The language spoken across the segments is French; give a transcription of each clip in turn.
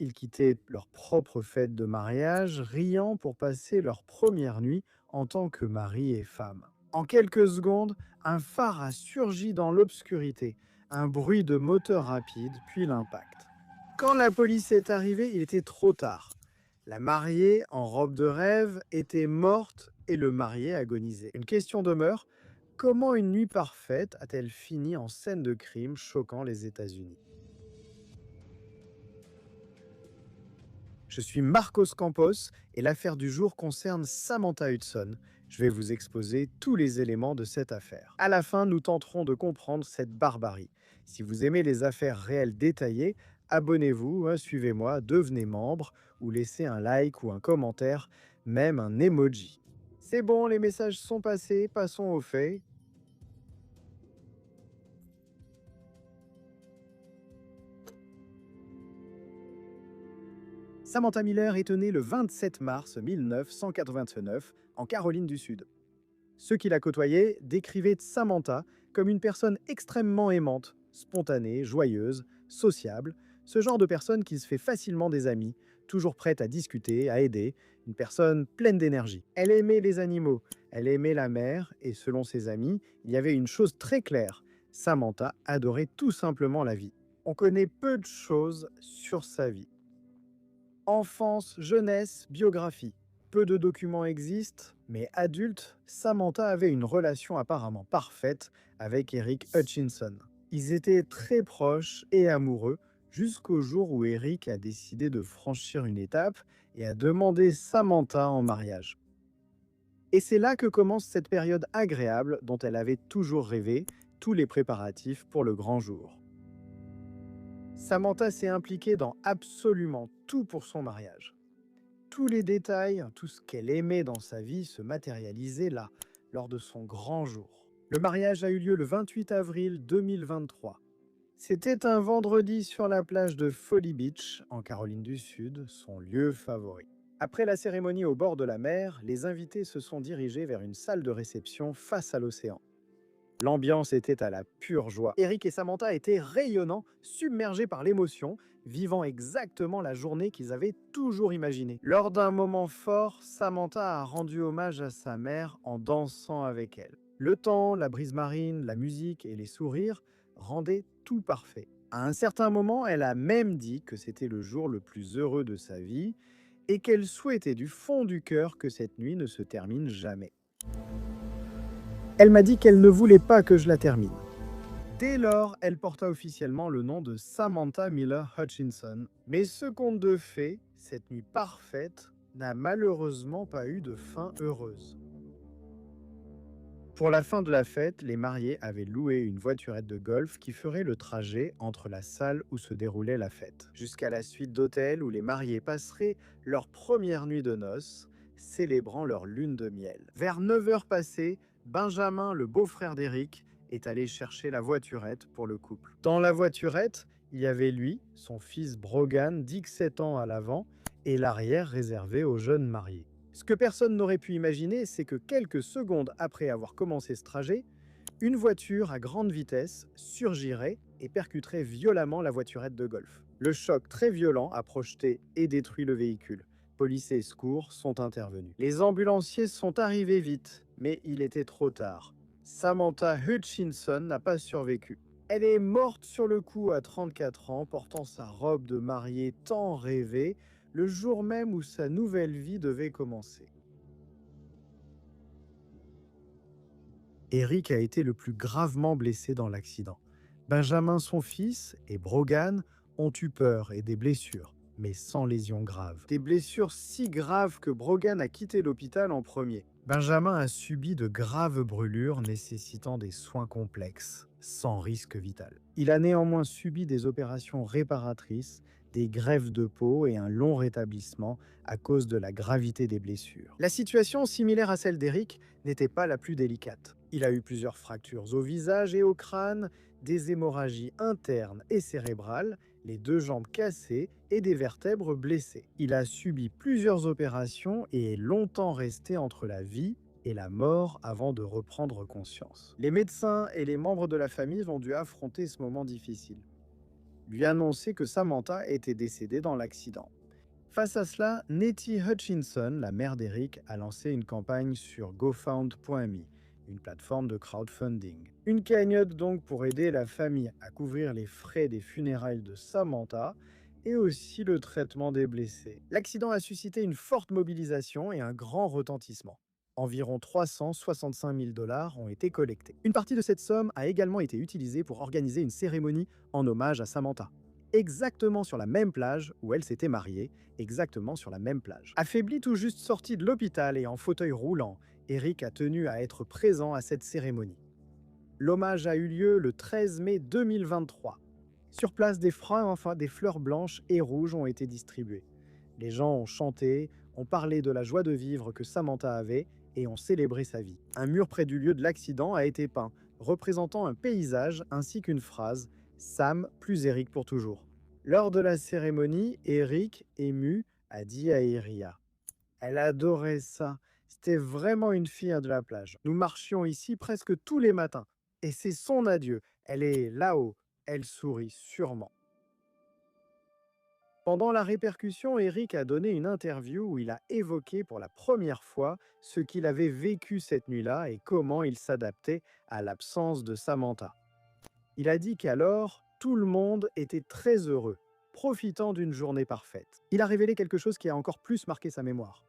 Ils quittaient leur propre fête de mariage, riant pour passer leur première nuit en tant que mari et femme. En quelques secondes, un phare a surgi dans l'obscurité, un bruit de moteur rapide, puis l'impact. Quand la police est arrivée, il était trop tard. La mariée, en robe de rêve, était morte et le marié agonisait. Une question demeure, comment une nuit parfaite a-t-elle fini en scène de crime choquant les États-Unis? Je suis Marcos Campos et l'affaire du jour concerne Samantha Hudson. Je vais vous exposer tous les éléments de cette affaire. À la fin, nous tenterons de comprendre cette barbarie. Si vous aimez les affaires réelles détaillées, abonnez-vous, hein, suivez-moi, devenez membre ou laissez un like ou un commentaire, même un emoji. C'est bon, les messages sont passés, passons aux faits. Samantha Miller est née le 27 mars 1989 en Caroline du Sud. Ceux qui la côtoyaient décrivaient Samantha comme une personne extrêmement aimante, spontanée, joyeuse, sociable, ce genre de personne qui se fait facilement des amis, toujours prête à discuter, à aider, une personne pleine d'énergie. Elle aimait les animaux, elle aimait la mer, et selon ses amis, il y avait une chose très claire, Samantha adorait tout simplement la vie. On connaît peu de choses sur sa vie. Enfance, jeunesse, biographie. Peu de documents existent, mais adulte, Samantha avait une relation apparemment parfaite avec Eric Hutchinson. Ils étaient très proches et amoureux jusqu'au jour où Eric a décidé de franchir une étape et a demandé Samantha en mariage. Et c'est là que commence cette période agréable dont elle avait toujours rêvé, tous les préparatifs pour le grand jour. Samantha s'est impliquée dans absolument tout pour son mariage. Tous les détails, tout ce qu'elle aimait dans sa vie se matérialisaient là, lors de son grand jour. Le mariage a eu lieu le 28 avril 2023. C'était un vendredi sur la plage de Folly Beach, en Caroline du Sud, son lieu favori. Après la cérémonie au bord de la mer, les invités se sont dirigés vers une salle de réception face à l'océan. L'ambiance était à la pure joie. Eric et Samantha étaient rayonnants, submergés par l'émotion, vivant exactement la journée qu'ils avaient toujours imaginée. Lors d'un moment fort, Samantha a rendu hommage à sa mère en dansant avec elle. Le temps, la brise marine, la musique et les sourires rendaient tout parfait. À un certain moment, elle a même dit que c'était le jour le plus heureux de sa vie et qu'elle souhaitait du fond du cœur que cette nuit ne se termine jamais. Elle m'a dit qu'elle ne voulait pas que je la termine. Dès lors, elle porta officiellement le nom de Samantha Miller Hutchinson. Mais ce conte de fées, cette nuit parfaite, n'a malheureusement pas eu de fin heureuse. Pour la fin de la fête, les mariés avaient loué une voiturette de golf qui ferait le trajet entre la salle où se déroulait la fête, jusqu'à la suite d'hôtel où les mariés passeraient leur première nuit de noces, célébrant leur lune de miel. Vers 9 heures passées, Benjamin, le beau-frère d'Éric, est allé chercher la voiturette pour le couple. Dans la voiturette, il y avait lui, son fils Brogan, 17 ans à l'avant, et l'arrière réservé aux jeunes mariés. Ce que personne n'aurait pu imaginer, c'est que quelques secondes après avoir commencé ce trajet, une voiture à grande vitesse surgirait et percuterait violemment la voiturette de golf. Le choc très violent a projeté et détruit le véhicule. Police et secours sont intervenus. Les ambulanciers sont arrivés vite, mais il était trop tard. Samantha Hutchinson n'a pas survécu. Elle est morte sur le coup à 34 ans, portant sa robe de mariée tant rêvée, le jour même où sa nouvelle vie devait commencer. Eric a été le plus gravement blessé dans l'accident. Benjamin, son fils, et Brogan ont eu peur et des blessures, mais sans lésions graves. Des blessures si graves que Brogan a quitté l'hôpital en premier. Benjamin a subi de graves brûlures nécessitant des soins complexes, sans risque vital. Il a néanmoins subi des opérations réparatrices, des greffes de peau et un long rétablissement à cause de la gravité des blessures. La situation, similaire à celle d'Eric, n'était pas la plus délicate. Il a eu plusieurs fractures au visage et au crâne, des hémorragies internes et cérébrales, les deux jambes cassées et des vertèbres blessées. Il a subi plusieurs opérations et est longtemps resté entre la vie et la mort avant de reprendre conscience. Les médecins et les membres de la famille ont dû affronter ce moment difficile. lui annoncer que Samantha était décédée dans l'accident. Face à cela, Nettie Hutchinson, la mère d'Eric, a lancé une campagne sur GoFound.me, une plateforme de crowdfunding. Une cagnotte donc pour aider la famille à couvrir les frais des funérailles de Samantha et aussi le traitement des blessés. L'accident a suscité une forte mobilisation et un grand retentissement. Environ 365 000 dollars ont été collectés. Une partie de cette somme a également été utilisée pour organiser une cérémonie en hommage à Samantha. Exactement sur la même plage où elle s'était mariée, exactement sur la même plage. Affaibli tout juste sorti de l'hôpital et en fauteuil roulant, Eric a tenu à être présent à cette cérémonie. L'hommage a eu lieu le 13 mai 2023. Sur place, des fleurs blanches et rouges ont été distribuées. Les gens ont chanté, ont parlé de la joie de vivre que Samantha avait et ont célébré sa vie. Un mur près du lieu de l'accident a été peint, représentant un paysage ainsi qu'une phrase « Sam plus Eric pour toujours ». Lors de la cérémonie, Eric, ému, a dit à Iria: elle adorait ça. C'était vraiment une fille de la plage. Nous marchions ici presque tous les matins. Et c'est son adieu. Elle est là-haut. Elle sourit sûrement. Pendant la répercussion, Eric a donné une interview où il a évoqué pour la première fois ce qu'il avait vécu cette nuit-là et comment il s'adaptait à l'absence de Samantha. Il a dit qu'alors, tout le monde était très heureux, profitant d'une journée parfaite. Il a révélé quelque chose qui a encore plus marqué sa mémoire.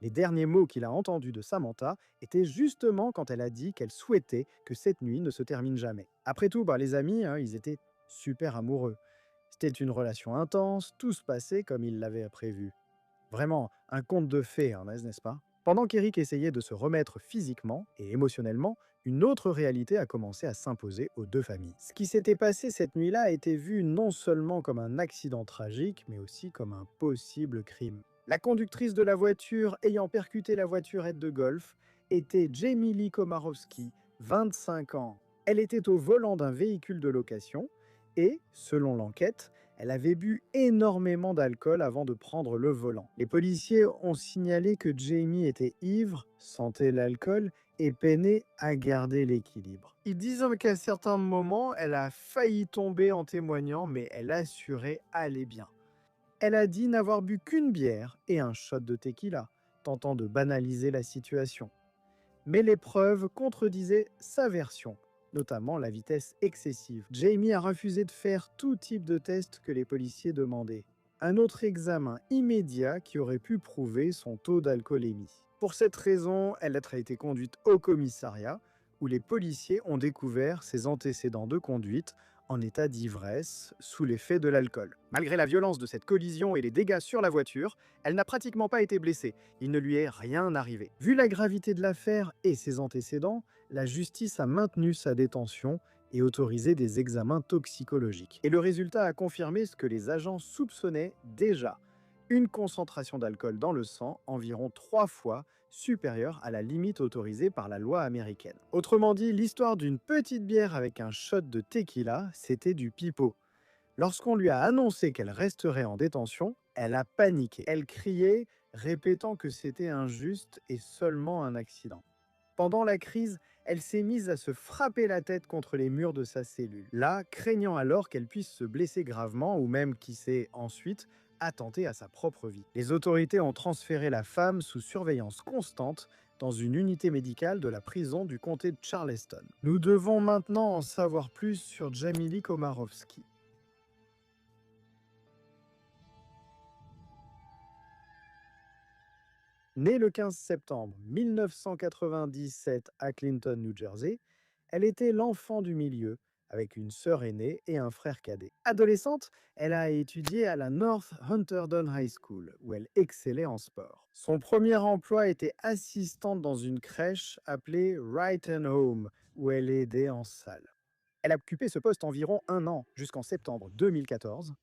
Les derniers mots qu'il a entendus de Samantha étaient justement quand elle a dit qu'elle souhaitait que cette nuit ne se termine jamais. Après tout, les amis, ils étaient super amoureux. C'était une relation intense, tout se passait comme il l'avait prévu. Vraiment, un conte de fées, n'est-ce pas? Pendant qu'Eric essayait de se remettre physiquement et émotionnellement, une autre réalité a commencé à s'imposer aux deux familles. Ce qui s'était passé cette nuit-là a été vu non seulement comme un accident tragique, mais aussi comme un possible crime. La conductrice de la voiture ayant percuté la voiturette de golf était Jamie Lee Komarowski, 25 ans. Elle était au volant d'un véhicule de location et, selon l'enquête, elle avait bu énormément d'alcool avant de prendre le volant. Les policiers ont signalé que Jamie était ivre, sentait l'alcool et peinait à garder l'équilibre. Ils disent qu'à certains moments, elle a failli tomber en témoignant, mais elle assurait aller bien. Elle a dit n'avoir bu qu'une bière et un shot de tequila, tentant de banaliser la situation. Mais les preuves contredisaient sa version, notamment la vitesse excessive. Jamie a refusé de faire tout type de test que les policiers demandaient. Un autre examen immédiat qui aurait pu prouver son taux d'alcoolémie. Pour cette raison, elle a été conduite au commissariat, où les policiers ont découvert ses antécédents de conduite en état d'ivresse, sous l'effet de l'alcool. Malgré la violence de cette collision et les dégâts sur la voiture, elle n'a pratiquement pas été blessée. Il ne lui est rien arrivé. Vu la gravité de l'affaire et ses antécédents, la justice a maintenu sa détention et autorisé des examens toxicologiques. Et le résultat a confirmé ce que les agents soupçonnaient déjà. Une concentration d'alcool dans le sang environ 3 fois supérieure à la limite autorisée par la loi américaine. Autrement dit, l'histoire d'une petite bière avec un shot de tequila, c'était du pipeau. Lorsqu'on lui a annoncé qu'elle resterait en détention, elle a paniqué. Elle criait, répétant que c'était injuste et seulement un accident. Pendant la crise, elle s'est mise à se frapper la tête contre les murs de sa cellule. Là, craignant alors qu'elle puisse se blesser gravement ou même, qui sait, ensuite, attenter à sa propre vie. Les autorités ont transféré la femme sous surveillance constante dans une unité médicale de la prison du comté de Charleston. Nous devons maintenant en savoir plus sur Jamie Lee Komarowski. Née le 15 septembre 1997 à Clinton, New Jersey, elle était l'enfant du milieu, avec une sœur aînée et un frère cadet. Adolescente, elle a étudié à la North Hunterdon High School, où elle excellait en sport. Son premier emploi était assistante dans une crèche appelée Right and Home, où elle aidait en salle. Elle a occupé ce poste environ 1 an, jusqu'en septembre 2014.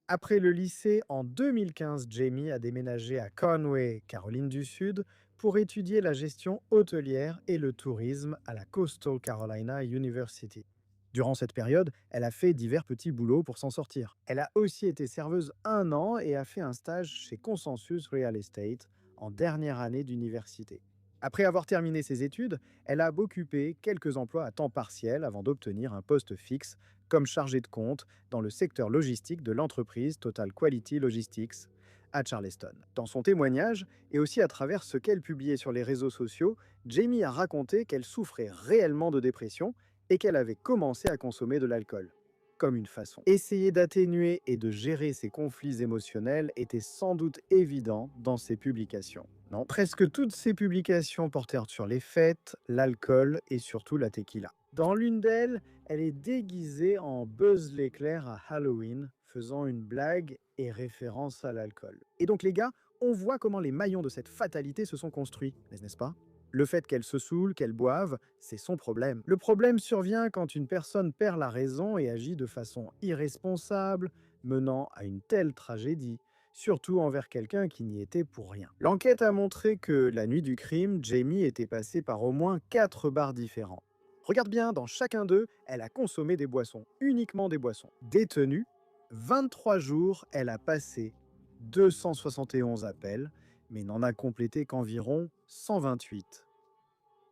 Après le lycée, en 2015, Jamie a déménagé à Conway, Caroline du Sud, pour étudier la gestion hôtelière et le tourisme à la Coastal Carolina University. Durant cette période, elle a fait divers petits boulots pour s'en sortir. Elle a aussi été serveuse 1 an et a fait un stage chez Consensus Real Estate en dernière année d'université. Après avoir terminé ses études, elle a occupé quelques emplois à temps partiel avant d'obtenir un poste fixe comme chargée de compte dans le secteur logistique de l'entreprise Total Quality Logistics à Charleston. Dans son témoignage, et aussi à travers ce qu'elle publiait sur les réseaux sociaux, Jamie a raconté qu'elle souffrait réellement de dépression et qu'elle avait commencé à consommer de l'alcool comme une façon. Essayer d'atténuer et de gérer ses conflits émotionnels était sans doute évident dans ses publications. Non, presque toutes ses publications portèrent sur les fêtes, l'alcool et surtout la tequila. Dans l'une d'elles, elle est déguisée en Buzz l'éclair à Halloween, faisant une blague et référence à l'alcool. Et donc les gars, on voit comment les maillons de cette fatalité se sont construits, n'est-ce pas? Le fait qu'elle se saoule, qu'elle boive, c'est son problème. Le problème survient quand une personne perd la raison et agit de façon irresponsable, menant à une telle tragédie, surtout envers quelqu'un qui n'y était pour rien. L'enquête a montré que la nuit du crime, Jamie était passée par au moins 4 bars différents. Regarde bien, dans chacun d'eux, elle a consommé des boissons, uniquement des boissons. Détenue, 23 jours, elle a passé 271 appels, mais n'en a complété qu'environ 128.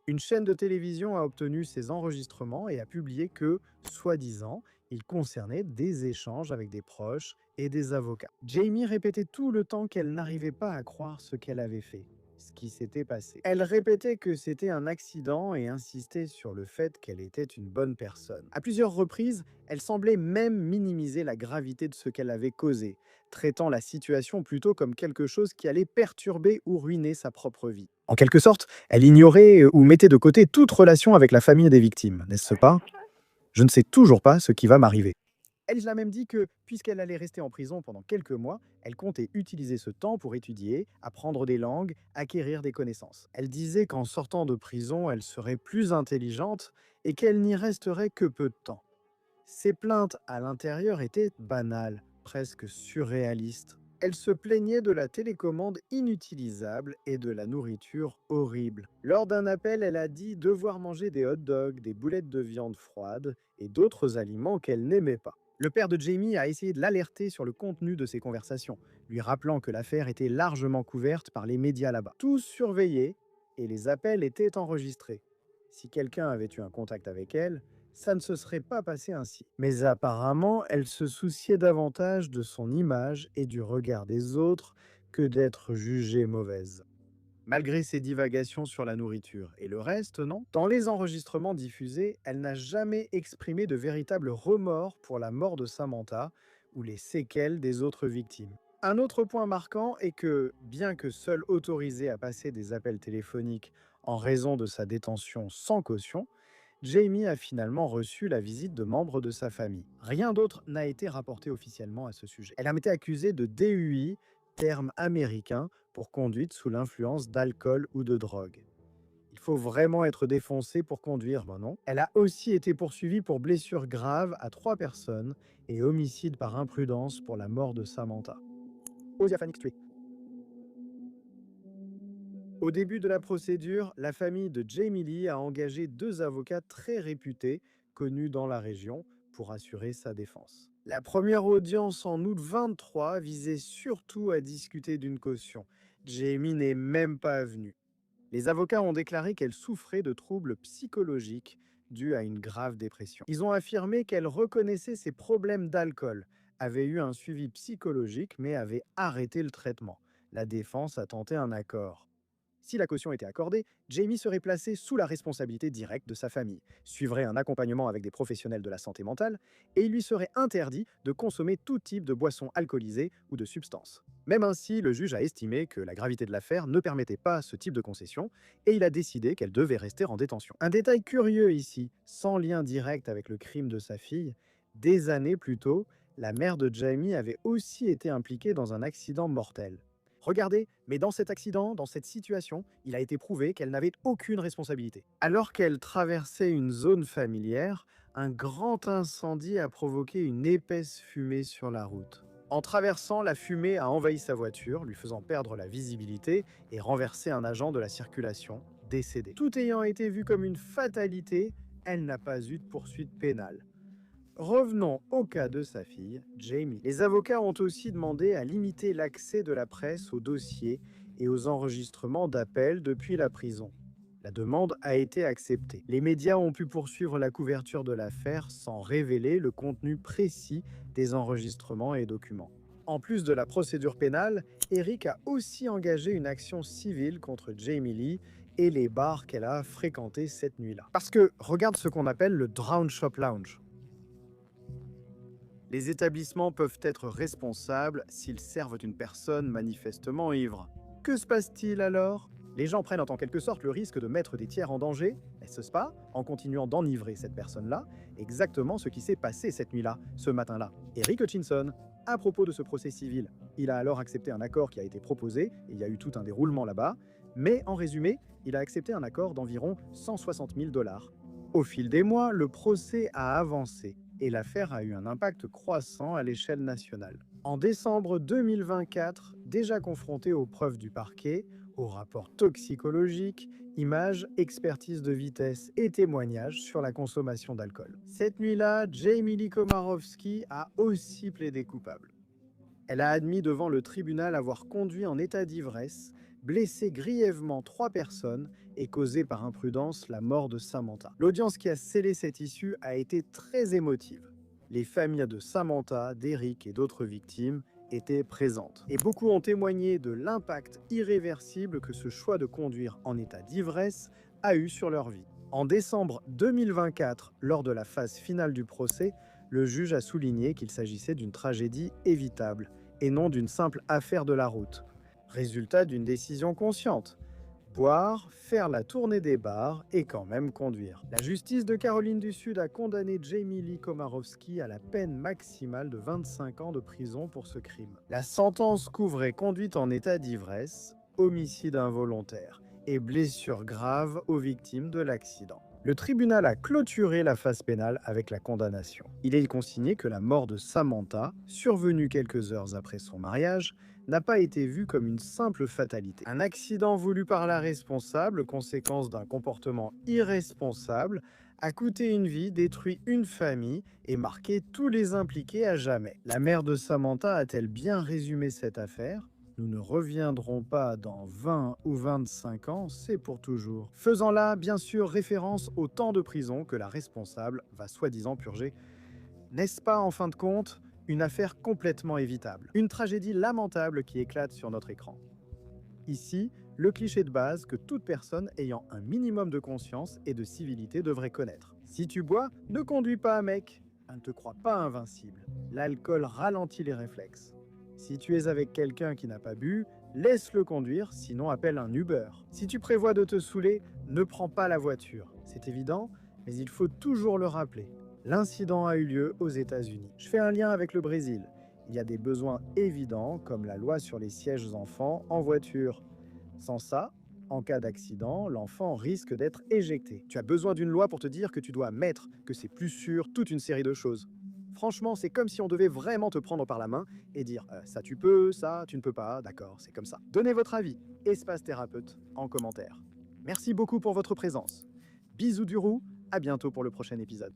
Une chaîne de télévision a obtenu ces enregistrements et a publié que, soi-disant, ils concernaient des échanges avec des proches et des avocats. Jamie répétait tout le temps qu'elle n'arrivait pas à croire ce qu'elle avait fait, ce qui s'était passé. Elle répétait que c'était un accident et insistait sur le fait qu'elle était une bonne personne. À plusieurs reprises, elle semblait même minimiser la gravité de ce qu'elle avait causé, traitant la situation plutôt comme quelque chose qui allait perturber ou ruiner sa propre vie. En quelque sorte, elle ignorait ou mettait de côté toute relation avec la famille des victimes, n'est-ce pas? Je ne sais toujours pas ce qui va m'arriver. Elle a même dit que, puisqu'elle allait rester en prison pendant quelques mois, elle comptait utiliser ce temps pour étudier, apprendre des langues, acquérir des connaissances. Elle disait qu'en sortant de prison, elle serait plus intelligente et qu'elle n'y resterait que peu de temps. Ses plaintes à l'intérieur étaient banales, presque surréalistes. Elle se plaignait de la télécommande inutilisable et de la nourriture horrible. Lors d'un appel, elle a dit devoir manger des hot dogs, des boulettes de viande froide et d'autres aliments qu'elle n'aimait pas. Le père de Jamie a essayé de l'alerter sur le contenu de ces conversations, lui rappelant que l'affaire était largement couverte par les médias là-bas. Tous surveillaient et les appels étaient enregistrés. Si quelqu'un avait eu un contact avec elle, ça ne se serait pas passé ainsi. Mais apparemment, elle se souciait davantage de son image et du regard des autres que d'être jugée mauvaise. Malgré ses divagations sur la nourriture et le reste, non? Dans les enregistrements diffusés, elle n'a jamais exprimé de véritable remords pour la mort de Samantha ou les séquelles des autres victimes. Un autre point marquant est que, bien que seule autorisée à passer des appels téléphoniques en raison de sa détention sans caution, Jamie a finalement reçu la visite de membres de sa famille. Rien d'autre n'a été rapporté officiellement à ce sujet. Elle a été accusée de DUI, terme américain pour conduite sous l'influence d'alcool ou de drogue. Il faut vraiment être défoncé pour conduire, ben non. Elle a aussi été poursuivie pour blessures graves à 3 personnes et homicide par imprudence pour la mort de Samantha. Oceanic Street. Au début de la procédure, la famille de Jamie Lee a engagé 2 avocats très réputés, connus dans la région, pour assurer sa défense. La première audience en août 23 visait surtout à discuter d'une caution. Jamie n'est même pas venue. Les avocats ont déclaré qu'elle souffrait de troubles psychologiques dus à une grave dépression. Ils ont affirmé qu'elle reconnaissait ses problèmes d'alcool, avait eu un suivi psychologique mais avait arrêté le traitement. La défense a tenté un accord. Si la caution était accordée, Jamie serait placée sous la responsabilité directe de sa famille, suivrait un accompagnement avec des professionnels de la santé mentale, et il lui serait interdit de consommer tout type de boissons alcoolisées ou de substances. Même ainsi, le juge a estimé que la gravité de l'affaire ne permettait pas ce type de concession, et il a décidé qu'elle devait rester en détention. Un détail curieux ici, sans lien direct avec le crime de sa fille, des années plus tôt, la mère de Jamie avait aussi été impliquée dans un accident mortel. Regardez, mais dans cet accident, dans cette situation, il a été prouvé qu'elle n'avait aucune responsabilité. Alors qu'elle traversait une zone familière, un grand incendie a provoqué une épaisse fumée sur la route. En traversant, la fumée a envahi sa voiture, lui faisant perdre la visibilité et renverser un agent de la circulation, décédé. Tout ayant été vu comme une fatalité, elle n'a pas eu de poursuite pénale. Revenons au cas de sa fille, Jamie. Les avocats ont aussi demandé à limiter l'accès de la presse aux dossiers et aux enregistrements d'appels depuis la prison. La demande a été acceptée. Les médias ont pu poursuivre la couverture de l'affaire sans révéler le contenu précis des enregistrements et documents. En plus de la procédure pénale, Eric a aussi engagé une action civile contre Jamie Lee et les bars qu'elle a fréquentés cette nuit-là. Parce que regarde ce qu'on appelle le Drown Shop Lounge. Les établissements peuvent être responsables s'ils servent une personne manifestement ivre. Que se passe-t-il alors? Les gens prennent en quelque sorte le risque de mettre des tiers en danger, n'est-ce pas, en continuant d'enivrer cette personne-là, exactement ce qui s'est passé cette nuit-là, ce matin-là. Eric Hutchinson, à propos de ce procès civil, il a alors accepté un accord qui a été proposé, et il y a eu tout un déroulement là-bas, mais en résumé, il a accepté un accord d'environ 160 000 $. Au fil des mois, le procès a avancé et l'affaire a eu un impact croissant à l'échelle nationale. En décembre 2024, déjà confronté aux preuves du parquet, aux rapports toxicologiques, images, expertises de vitesse et témoignages sur la consommation d'alcool. Cette nuit-là, Jamie Lee Komarowski a aussi plaidé coupable. Elle a admis devant le tribunal avoir conduit en état d'ivresse, blessé grièvement 3 personnes et causé par imprudence la mort de Samantha. L'audience qui a scellé cette issue a été très émotive. Les familles de Samantha, d'Eric et d'autres victimes étaient présentes. Et beaucoup ont témoigné de l'impact irréversible que ce choix de conduire en état d'ivresse a eu sur leur vie. En décembre 2024, lors de la phase finale du procès, le juge a souligné qu'il s'agissait d'une tragédie évitable et non d'une simple affaire de la route. Résultat d'une décision consciente. Boire, faire la tournée des bars et quand même conduire. La justice de Caroline du Sud a condamné Jamie Lee Komarowski à la peine maximale de 25 ans de prison pour ce crime. La sentence couvrait conduite en état d'ivresse, homicide involontaire et blessures graves aux victimes de l'accident. Le tribunal a clôturé la phase pénale avec la condamnation. Il est consigné que la mort de Samantha, survenue quelques heures après son mariage, n'a pas été vue comme une simple fatalité. Un accident voulu par la responsable, conséquence d'un comportement irresponsable, a coûté une vie, détruit une famille et marqué tous les impliqués à jamais. La mère de Samantha a-t-elle bien résumé cette affaire ? Nous ne reviendrons pas dans 20 ou 25 ans, c'est pour toujours. Faisant là, bien sûr, référence au temps de prison que la responsable va soi-disant purger. N'est-ce pas, en fin de compte, une affaire complètement évitable? Une tragédie lamentable qui éclate sur notre écran. Ici, le cliché de base que toute personne ayant un minimum de conscience et de civilité devrait connaître. Si tu bois, ne conduis pas, mec. Ne te crois pas invincible. L'alcool ralentit les réflexes. Si tu es avec quelqu'un qui n'a pas bu, laisse-le conduire, sinon appelle un Uber. Si tu prévois de te saouler, ne prends pas la voiture. C'est évident, mais il faut toujours le rappeler. L'incident a eu lieu aux États-Unis. Je fais un lien avec le Brésil. Il y a des besoins évidents, comme la loi sur les sièges enfants en voiture. Sans ça, en cas d'accident, l'enfant risque d'être éjecté. Tu as besoin d'une loi pour te dire que tu dois mettre, que c'est plus sûr, toute une série de choses. Franchement, c'est comme si on devait vraiment te prendre par la main et dire ça tu peux, ça tu ne peux pas, d'accord, c'est comme ça. Donnez votre avis, Espace Thérapeute, en commentaire. Merci beaucoup pour votre présence. Bisous du roux, à bientôt pour le prochain épisode.